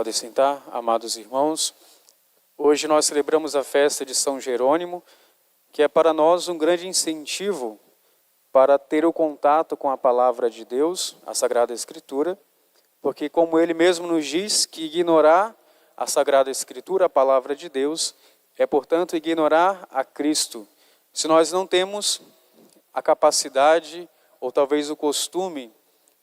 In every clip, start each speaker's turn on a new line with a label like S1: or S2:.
S1: Podem sentar, amados irmãos. Hoje nós celebramos a festa de São Jerônimo, que é para nós um grande incentivo para ter o contato com a palavra de Deus, a Sagrada Escritura, porque como ele mesmo nos diz que ignorar a Sagrada Escritura, a palavra de Deus, é portanto ignorar a Cristo. Se nós não temos a capacidade ou talvez o costume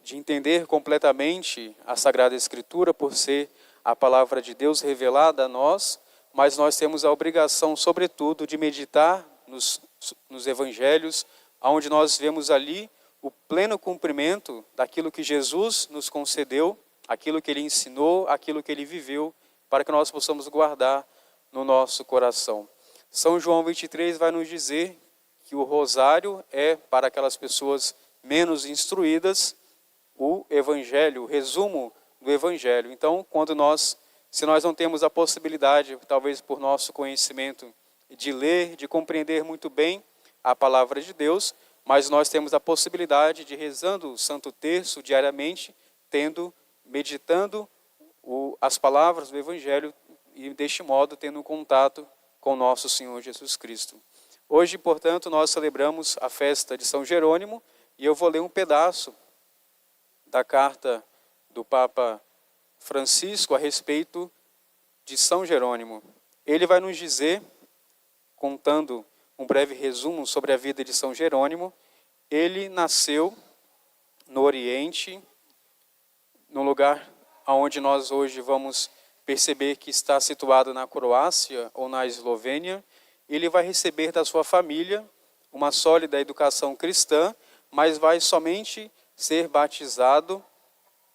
S1: de entender completamente a Sagrada Escritura por ser a palavra de Deus revelada a nós, mas nós temos a obrigação, sobretudo, de meditar nos evangelhos, onde nós vemos ali o pleno cumprimento daquilo que Jesus nos concedeu, aquilo que ele ensinou, aquilo que ele viveu, para que nós possamos guardar no nosso coração. São João 23 vai nos dizer que o rosário é para aquelas pessoas menos instruídas, o evangelho, o resumo do evangelho. Então, se nós não temos a possibilidade, talvez por nosso conhecimento, de ler, de compreender muito bem a palavra de Deus, mas nós temos a possibilidade de rezando o Santo Terço diariamente, meditando as palavras do evangelho e deste modo tendo um contato com nosso Senhor Jesus Cristo. Hoje, portanto, nós celebramos a festa de São Jerônimo e eu vou ler um pedaço da carta do Papa Francisco a respeito de São Jerônimo. Ele vai nos dizer, contando um breve resumo sobre a vida de São Jerônimo, ele nasceu no Oriente, no lugar onde nós hoje vamos perceber que está situado na Croácia ou na Eslovênia. Ele vai receber da sua família uma sólida educação cristã, mas vai somente ser batizado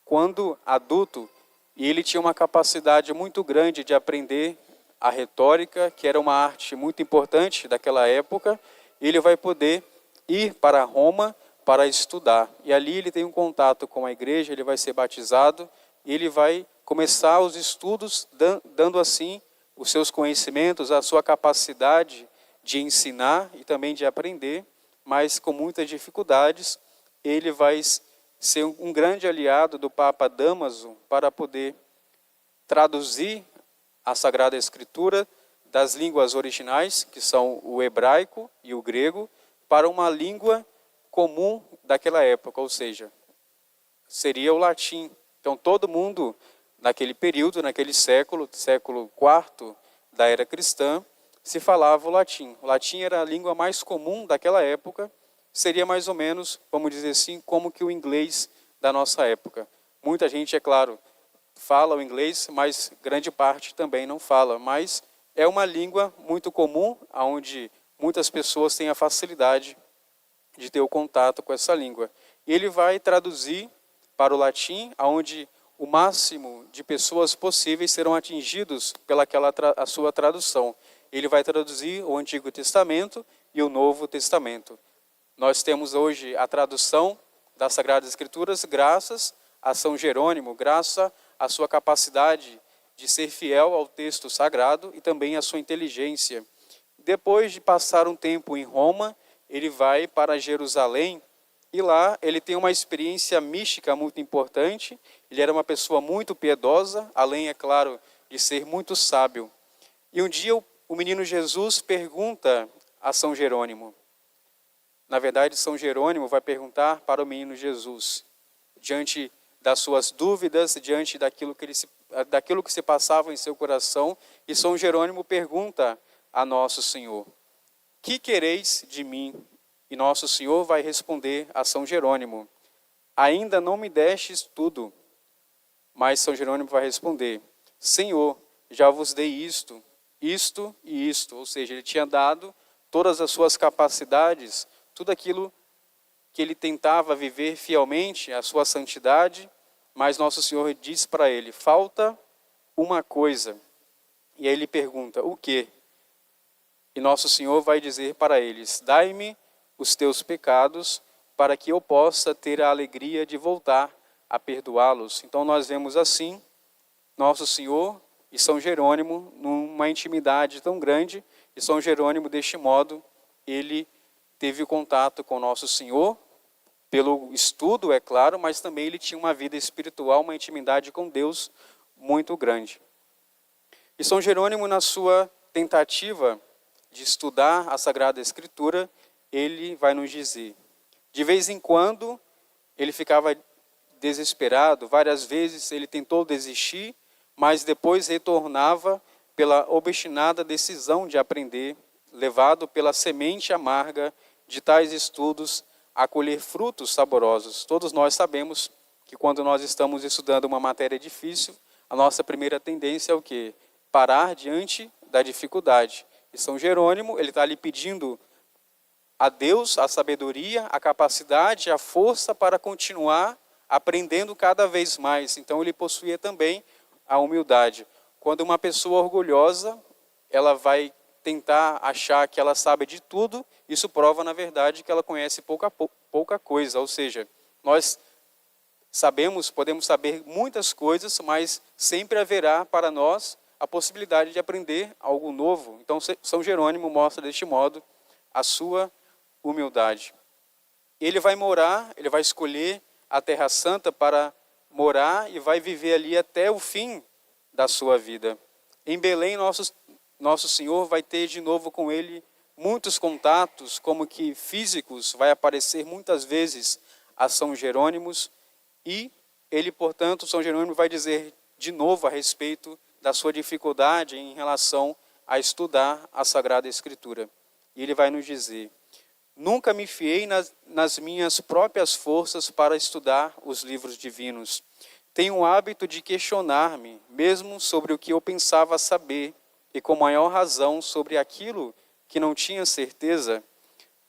S1: quando adulto, e ele tinha uma capacidade muito grande de aprender a retórica, que era uma arte muito importante daquela época. Ele vai poder ir para Roma para estudar, e ali ele tem um contato com a igreja, ele vai ser batizado, e ele vai começar os estudos, dando assim os seus conhecimentos, a sua capacidade de ensinar e também de aprender, mas com muitas dificuldades. Ele vai ser um grande aliado do Papa Dámaso para poder traduzir a Sagrada Escritura das línguas originais, que são o hebraico e o grego, para uma língua comum daquela época, ou seja, seria o latim. Então todo mundo naquele período, naquele século IV da era cristã, se falava o latim. O latim era a língua mais comum daquela época, seria mais ou menos, vamos dizer assim, como que o inglês da nossa época. Muita gente, é claro, fala o inglês, mas grande parte também não fala. Mas é uma língua muito comum, onde muitas pessoas têm a facilidade de ter o contato com essa língua. E ele vai traduzir para o latim, onde o máximo de pessoas possíveis serão atingidos pela a sua tradução. Ele vai traduzir o Antigo Testamento e o Novo Testamento. Nós temos hoje a tradução das Sagradas Escrituras graças a São Jerônimo, graças à sua capacidade de ser fiel ao texto sagrado e também à sua inteligência. Depois de passar um tempo em Roma, ele vai para Jerusalém e lá ele tem uma experiência mística muito importante. Ele era uma pessoa muito piedosa, além, é claro, de ser muito sábio. E um dia o menino Jesus pergunta a São Jerônimo. Na verdade, São Jerônimo vai perguntar para o menino Jesus, diante das suas dúvidas, diante daquilo que se passava em seu coração, e São Jerônimo pergunta a Nosso Senhor: que quereis de mim? E Nosso Senhor vai responder a São Jerônimo: ainda não me destes tudo. Mas São Jerônimo vai responder: Senhor, já vos dei isto, isto e isto. Ou seja, ele tinha dado todas as suas capacidades, tudo aquilo que ele tentava viver fielmente, a sua santidade, mas Nosso Senhor diz para ele: falta uma coisa. E aí ele pergunta: o quê? E Nosso Senhor vai dizer para eles: dai-me os teus pecados, para que eu possa ter a alegria de voltar a perdoá-los. Então nós vemos assim Nosso Senhor e São Jerônimo numa intimidade tão grande, e São Jerônimo, deste modo, ele teve contato com Nosso Senhor, pelo estudo, é claro, mas também ele tinha uma vida espiritual, uma intimidade com Deus muito grande. E São Jerônimo, na sua tentativa de estudar a Sagrada Escritura, ele vai nos dizer, de vez em quando ele ficava desesperado, várias vezes ele tentou desistir, mas depois retornava pela obstinada decisão de aprender, levado pela semente amarga de tais estudos a colher frutos saborosos. Todos nós sabemos que quando nós estamos estudando uma matéria difícil, a nossa primeira tendência é o quê? Parar diante da dificuldade. E São Jerônimo, ele está ali pedindo a Deus a sabedoria, a capacidade, a força para continuar aprendendo cada vez mais. Então ele possuía também a humildade. Quando uma pessoa orgulhosa, ela vai tentar achar que ela sabe de tudo, isso prova, na verdade, que ela conhece pouca coisa. Ou seja, nós podemos saber muitas coisas, mas sempre haverá para nós a possibilidade de aprender algo novo. Então, São Jerônimo mostra deste modo a sua humildade. Ele vai escolher a Terra Santa para morar e vai viver ali até o fim da sua vida. Em Belém, nosso Senhor vai ter de novo com ele muitos contatos, como que físicos, vai aparecer muitas vezes a São Jerônimo, e ele, portanto, São Jerônimo vai dizer de novo a respeito da sua dificuldade em relação a estudar a Sagrada Escritura. E ele vai nos dizer, nunca me fiei nas minhas próprias forças para estudar os livros divinos. Tenho o hábito de questionar-me, mesmo sobre o que eu pensava saber, e com maior razão sobre aquilo que não tinha certeza.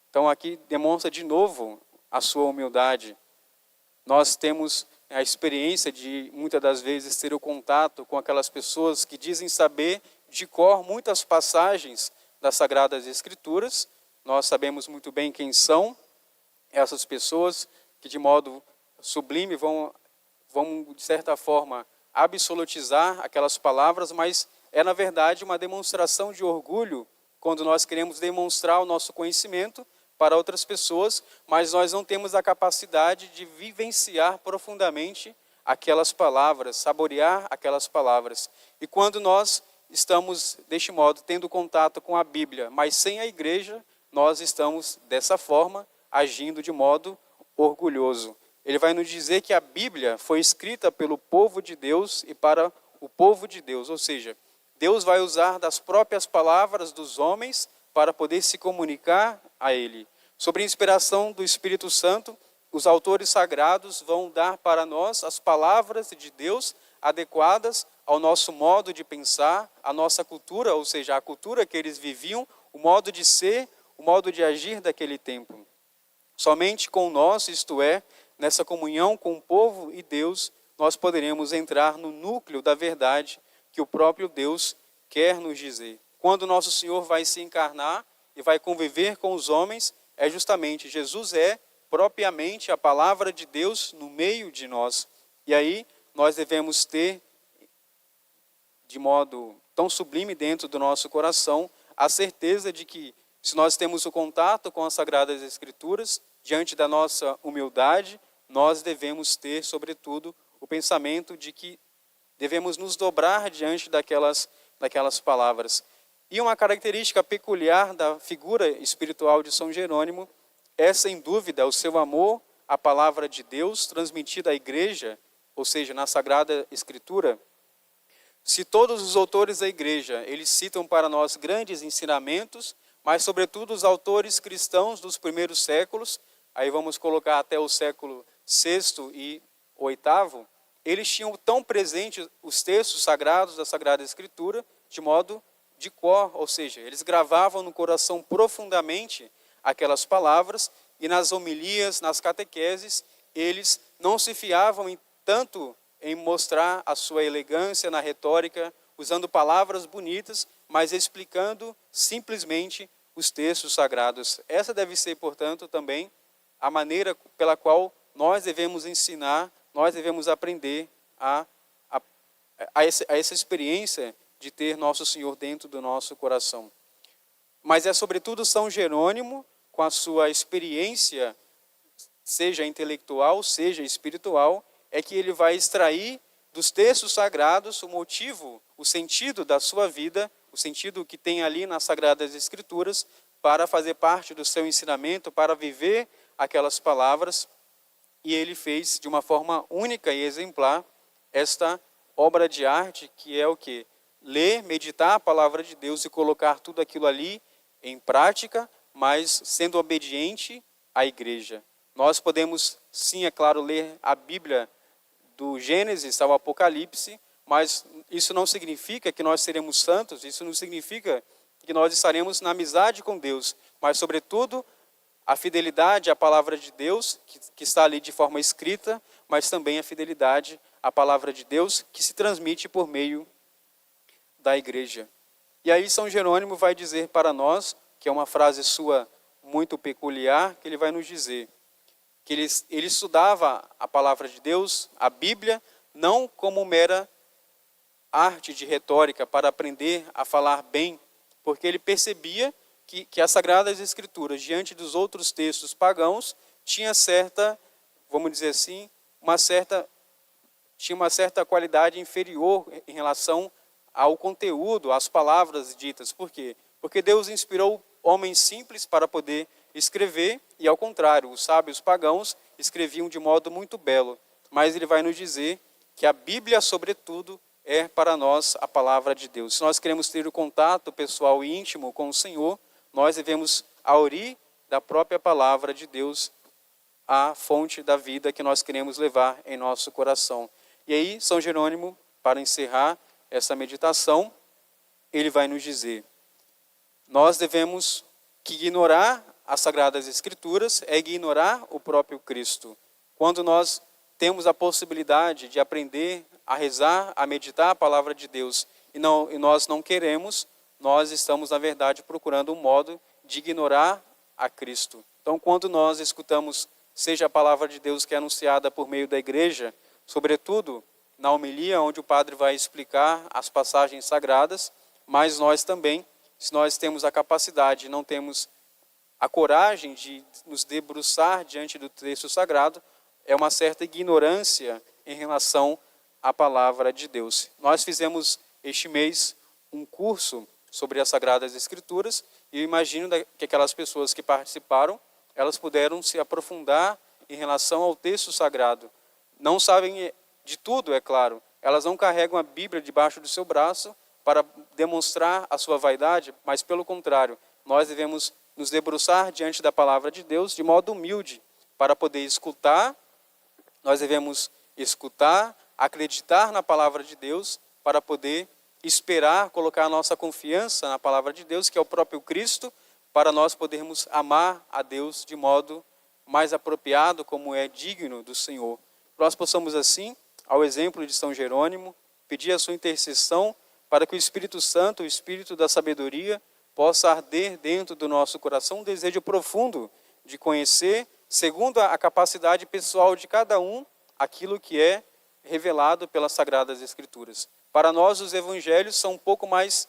S1: Então aqui demonstra de novo a sua humildade. Nós temos a experiência de, muitas das vezes, ter o contato com aquelas pessoas que dizem saber de cor muitas passagens das Sagradas Escrituras. Nós sabemos muito bem quem são essas pessoas que, de modo sublime, vão de certa forma, absolutizar aquelas palavras, mas é, na verdade, uma demonstração de orgulho quando nós queremos demonstrar o nosso conhecimento para outras pessoas, mas nós não temos a capacidade de vivenciar profundamente aquelas palavras, saborear aquelas palavras. E quando nós estamos, deste modo, tendo contato com a Bíblia, mas sem a igreja, nós estamos, dessa forma, agindo de modo orgulhoso. Ele vai nos dizer que a Bíblia foi escrita pelo povo de Deus e para o povo de Deus, ou seja, Deus vai usar das próprias palavras dos homens para poder se comunicar a Ele. Sobre a inspiração do Espírito Santo, os autores sagrados vão dar para nós as palavras de Deus adequadas ao nosso modo de pensar, à nossa cultura, ou seja, a cultura que eles viviam, o modo de ser, o modo de agir daquele tempo. Somente com nós, isto é, nessa comunhão com o povo e Deus, nós poderemos entrar no núcleo da verdade que o próprio Deus quer nos dizer. Quando nosso Senhor vai se encarnar e vai conviver com os homens, é justamente, Jesus é propriamente a palavra de Deus no meio de nós. E aí nós devemos ter, de modo tão sublime dentro do nosso coração, a certeza de que, se nós temos o contato com as Sagradas Escrituras, diante da nossa humildade, nós devemos ter, sobretudo, o pensamento de que devemos nos dobrar diante daquelas palavras. E uma característica peculiar da figura espiritual de São Jerônimo é, sem dúvida, o seu amor à palavra de Deus transmitida à igreja, ou seja, na Sagrada Escritura. Se todos os autores da igreja, eles citam para nós grandes ensinamentos, mas sobretudo os autores cristãos dos primeiros séculos, aí vamos colocar até o século VI e VIII, eles tinham tão presentes os textos sagrados da Sagrada Escritura, de modo de cor, ou seja, eles gravavam no coração profundamente aquelas palavras, e nas homilias, nas catequeses, eles não se fiavam tanto em mostrar a sua elegância na retórica, usando palavras bonitas, mas explicando simplesmente os textos sagrados. Essa deve ser, portanto, também a maneira pela qual nós devemos ensinar, nós devemos aprender a essa experiência de ter Nosso Senhor dentro do nosso coração. Mas é sobretudo São Jerônimo, com a sua experiência, seja intelectual, seja espiritual, é que ele vai extrair dos textos sagrados, o motivo, o sentido da sua vida, o sentido que tem ali nas Sagradas Escrituras, para fazer parte do seu ensinamento, para viver aquelas palavras. E ele fez de uma forma única e exemplar esta obra de arte, que é o quê? Ler, meditar a palavra de Deus e colocar tudo aquilo ali em prática, mas sendo obediente à igreja. Nós podemos, sim, é claro, ler a Bíblia do Gênesis ao Apocalipse, mas isso não significa que nós seremos santos, isso não significa que nós estaremos na amizade com Deus, mas, sobretudo, a fidelidade à palavra de Deus, que está ali de forma escrita, mas também a fidelidade à palavra de Deus, que se transmite por meio da igreja. E aí São Jerônimo vai dizer para nós, que é uma frase sua muito peculiar, que ele vai nos dizer, que ele estudava a palavra de Deus, a Bíblia, não como mera arte de retórica para aprender a falar bem, porque ele percebia que as Sagradas Escrituras, diante dos outros textos pagãos, tinha certa, vamos dizer assim, tinha uma certa qualidade inferior em relação ao conteúdo, às palavras ditas. Por quê? Porque Deus inspirou homens simples para poder escrever, e ao contrário, os sábios pagãos escreviam de modo muito belo. Mas ele vai nos dizer que a Bíblia, sobretudo, é para nós a palavra de Deus. Se nós queremos ter o contato pessoal e íntimo com o Senhor, nós devemos aurir da própria palavra de Deus a fonte da vida que nós queremos levar em nosso coração. E aí, São Jerônimo, para encerrar essa meditação, ele vai nos dizer: nós devemos que ignorar as Sagradas Escrituras é ignorar o próprio Cristo. Quando nós temos a possibilidade de aprender a rezar, a meditar a palavra de Deus, e nós não queremos, nós estamos, na verdade, procurando um modo de ignorar a Cristo. Então, quando nós escutamos, seja a palavra de Deus que é anunciada por meio da igreja, sobretudo na homilia, onde o padre vai explicar as passagens sagradas, mas nós também, se nós temos a capacidade e não temos a coragem de nos debruçar diante do texto sagrado, é uma certa ignorância em relação à palavra de Deus. Nós fizemos este mês um curso sobre as Sagradas Escrituras, e eu imagino que aquelas pessoas que participaram, elas puderam se aprofundar em relação ao texto sagrado. Não sabem de tudo, é claro. Elas não carregam a Bíblia debaixo do seu braço para demonstrar a sua vaidade, mas pelo contrário, nós devemos nos debruçar diante da palavra de Deus de modo humilde, para poder escutar. Nós devemos escutar, acreditar na palavra de Deus, para poder esperar, colocar a nossa confiança na palavra de Deus, que é o próprio Cristo, para nós podermos amar a Deus de modo mais apropriado, como é digno do Senhor. Nós possamos assim, ao exemplo de São Jerônimo, pedir a sua intercessão para que o Espírito Santo, o Espírito da sabedoria, possa arder dentro do nosso coração um desejo profundo de conhecer, segundo a capacidade pessoal de cada um, aquilo que é revelado pelas Sagradas Escrituras. Para nós, os evangelhos são um pouco mais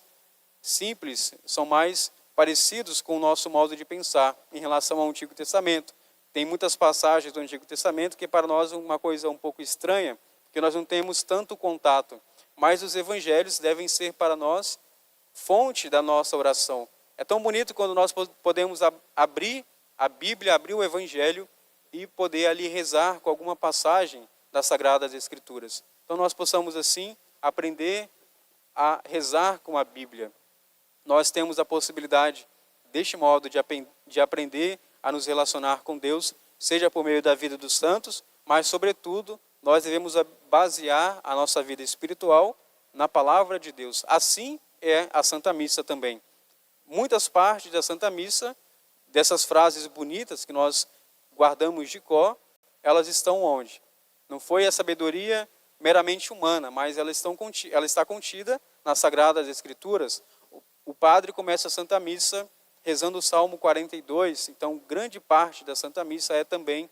S1: simples, são mais parecidos com o nosso modo de pensar em relação ao Antigo Testamento. Tem muitas passagens do Antigo Testamento que para nós é uma coisa um pouco estranha, porque nós não temos tanto contato. Mas os evangelhos devem ser para nós fonte da nossa oração. É tão bonito quando nós podemos abrir a Bíblia, abrir o evangelho e poder ali rezar com alguma passagem das Sagradas Escrituras. Então nós possamos assim aprender a rezar com a Bíblia. Nós temos a possibilidade, deste modo, de aprender a nos relacionar com Deus, seja por meio da vida dos santos, mas, sobretudo, nós devemos basear a nossa vida espiritual na palavra de Deus. Assim é a Santa Missa também. Muitas partes da Santa Missa, dessas frases bonitas que nós guardamos de cor, elas estão onde? Não foi a sabedoria meramente humana, mas ela está contida nas Sagradas Escrituras. O padre começa a Santa Missa rezando o Salmo 42, então grande parte da Santa Missa é também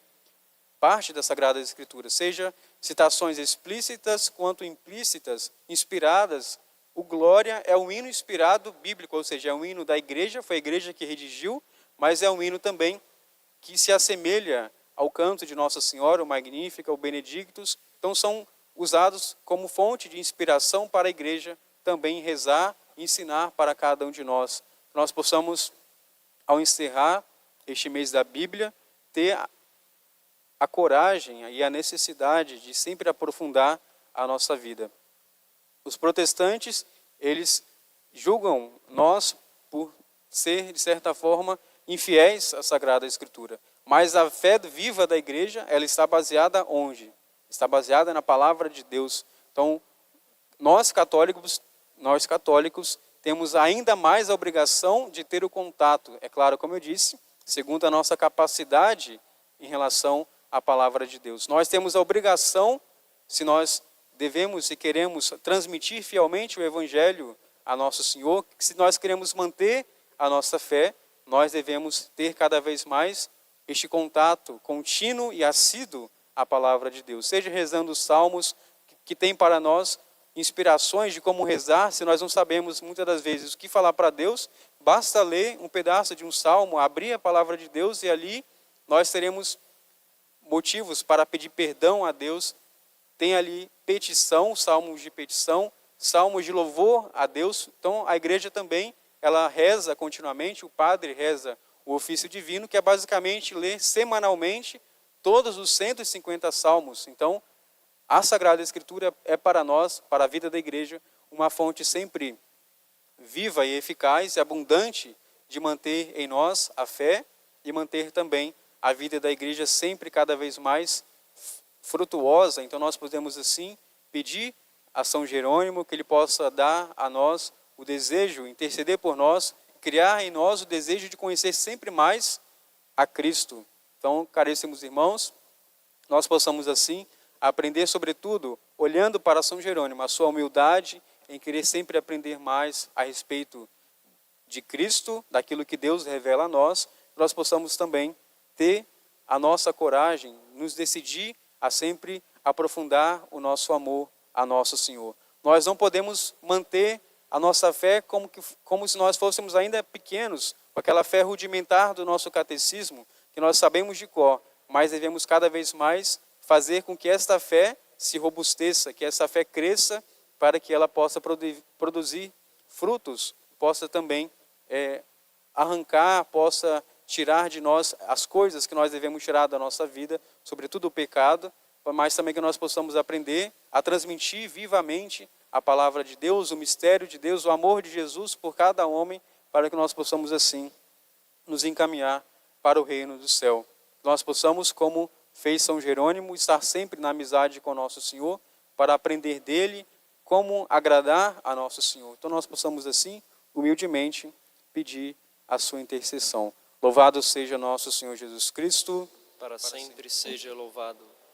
S1: parte das Sagradas Escrituras, seja citações explícitas quanto implícitas, inspiradas. O Glória é um hino inspirado bíblico, ou seja, é um hino da igreja, foi a igreja que redigiu, mas é um hino também que se assemelha ao canto de Nossa Senhora, o Magnífica, o Benedictus. Então são usados como fonte de inspiração para a igreja também rezar e ensinar para cada um de nós. Nós possamos, ao encerrar este mês da Bíblia, ter a coragem e a necessidade de sempre aprofundar a nossa vida. Os protestantes, eles julgam nós por ser, de certa forma, infiéis à Sagrada Escritura. Mas a fé viva da igreja, ela está baseada onde? Está baseada na palavra de Deus. Então, nós católicos temos ainda mais a obrigação de ter o contato, é claro, como eu disse, segundo a nossa capacidade em relação à palavra de Deus. Nós temos a obrigação, se nós devemos e queremos transmitir fielmente o Evangelho a nosso Senhor, se nós queremos manter a nossa fé, nós devemos ter cada vez mais este contato contínuo e assíduo à palavra de Deus. Seja rezando os salmos, que tem para nós inspirações de como rezar. Se nós não sabemos muitas das vezes o que falar para Deus, basta ler um pedaço de um salmo, abrir a palavra de Deus e ali nós teremos motivos para pedir perdão a Deus. Tem ali petição, salmos de petição, salmos de louvor a Deus. Então a igreja também, ela reza continuamente, o padre reza o ofício divino, que é basicamente ler semanalmente todos os 150 salmos. Então, a Sagrada Escritura é para nós, para a vida da igreja, uma fonte sempre viva e eficaz e abundante de manter em nós a fé e manter também a vida da igreja sempre cada vez mais frutuosa. Então nós podemos assim pedir a São Jerônimo que ele possa dar a nós o desejo, interceder por nós, criar em nós o desejo de conhecer sempre mais a Cristo. Então, caríssimos irmãos, nós possamos assim aprender sobretudo, olhando para São Jerônimo, a sua humildade em querer sempre aprender mais a respeito de Cristo, daquilo que Deus revela a nós, nós possamos também ter a nossa coragem, nos decidir a sempre aprofundar o nosso amor a nosso Senhor. Nós não podemos manter a nossa fé como se nós fôssemos ainda pequenos, com aquela fé rudimentar do nosso catecismo, que nós sabemos de cor, mas devemos cada vez mais fazer com que esta fé se robusteça, que essa fé cresça, para que ela possa produzir frutos, possa também arrancar, possa tirar de nós as coisas que nós devemos tirar da nossa vida, sobretudo o pecado, mas também que nós possamos aprender a transmitir vivamente a palavra de Deus, o mistério de Deus, o amor de Jesus por cada homem, para que nós possamos assim nos encaminhar para o reino do céu. Nós possamos, como fez São Jerônimo, estar sempre na amizade com nosso Senhor, para aprender dele como agradar a nosso Senhor. Então nós possamos assim, humildemente, pedir a sua intercessão. Louvado seja nosso Senhor Jesus Cristo.
S2: Para sempre seja louvado.